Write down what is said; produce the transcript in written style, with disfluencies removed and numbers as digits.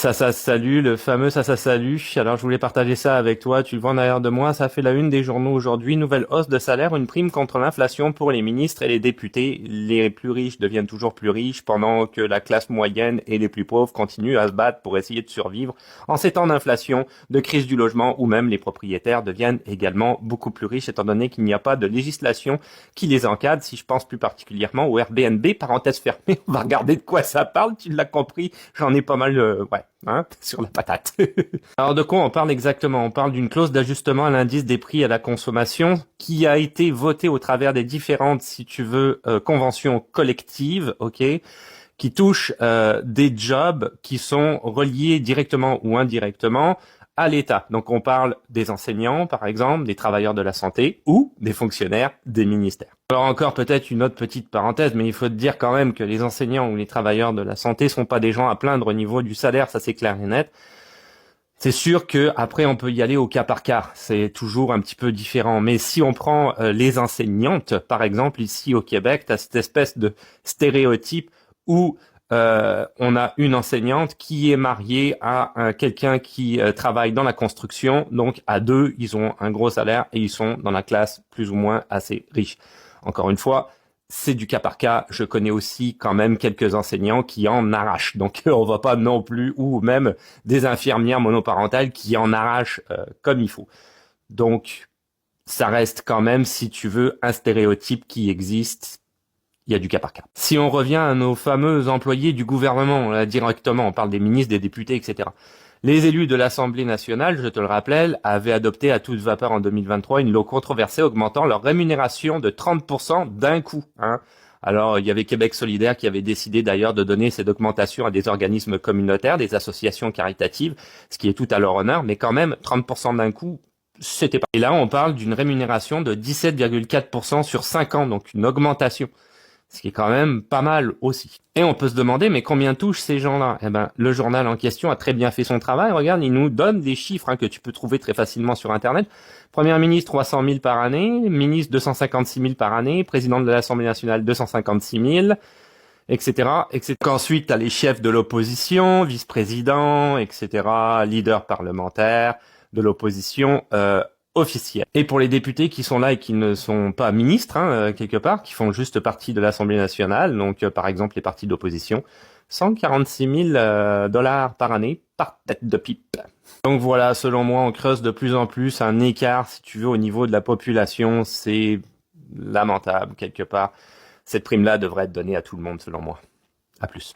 Salut, le fameux salut. Alors, je voulais partager ça avec toi. Tu le vois en arrière de moi. Ça fait la une des journaux aujourd'hui. Nouvelle hausse de salaire, une prime contre l'inflation pour les ministres et les députés. Les plus riches deviennent toujours plus riches pendant que la classe moyenne et les plus pauvres continuent à se battre pour essayer de survivre. En ces temps d'inflation, de crise du logement ou même les propriétaires deviennent également beaucoup plus riches étant donné qu'il n'y a pas de législation qui les encadre. Si je pense plus particulièrement au Airbnb, parenthèse fermée, on va regarder de quoi ça parle. Tu l'as compris. J'en ai pas mal, sur la patate. Alors de quoi on parle exactement? On parle d'une clause d'ajustement à l'indice des prix à la consommation qui a été votée au travers des différentes, si tu veux, conventions collectives, ok, qui touchent des jobs qui sont reliés directement ou indirectement à l'État. Donc on parle des enseignants, par exemple, des travailleurs de la santé ou des fonctionnaires des ministères. Alors encore peut-être une autre petite parenthèse, mais il faut te dire quand même que les enseignants ou les travailleurs de la santé sont pas des gens à plaindre au niveau du salaire, ça c'est clair et net. C'est sûr que après on peut y aller au cas par cas, c'est toujours un petit peu différent. Mais si on prend les enseignantes, par exemple ici au Québec, tu as cette espèce de stéréotype où on a une enseignante qui est mariée à quelqu'un qui travaille dans la construction. Donc à deux, ils ont un gros salaire et ils sont dans la classe plus ou moins assez riche. Encore une fois, c'est du cas par cas. Je connais aussi quand même quelques enseignants qui en arrachent. Donc on va pas non plus, ou même des infirmières monoparentales qui en arrachent comme il faut. Donc ça reste quand même, si tu veux, un stéréotype qui existe. Il y a du cas par cas. Si on revient à nos fameux employés du gouvernement, là, directement, on parle des ministres, des députés, etc. Les élus de l'Assemblée nationale, je te le rappelle, avaient adopté à toute vapeur en 2023 une loi controversée augmentant leur rémunération de 30% d'un coup. Alors, il y avait Québec solidaire qui avait décidé d'ailleurs de donner cette augmentation à des organismes communautaires, des associations caritatives, ce qui est tout à leur honneur, mais quand même, 30% d'un coup, c'était pas. Et là, on parle d'une rémunération de 17,4% sur 5 ans, donc une augmentation. Ce qui est quand même pas mal aussi. Et on peut se demander, mais combien touchent ces gens-là? Eh ben, le journal en question a très bien fait son travail. Regarde, il nous donne des chiffres que tu peux trouver très facilement sur Internet. Premier ministre, 300 000 par année. Ministre, 256 000 par année. Président de l'Assemblée nationale, 256 000, etc., etc. Ensuite, tu as les chefs de l'opposition, vice-président, etc., leader parlementaire de l'opposition officielle. Et pour les députés qui sont là et qui ne sont pas ministres, quelque part, qui font juste partie de l'Assemblée nationale, donc par exemple les partis d'opposition, 146 000 dollars par année par tête de pipe. Donc voilà, selon moi, on creuse de plus en plus un écart, si tu veux, au niveau de la population. C'est lamentable, quelque part. Cette prime-là devrait être donnée à tout le monde, selon moi. À plus.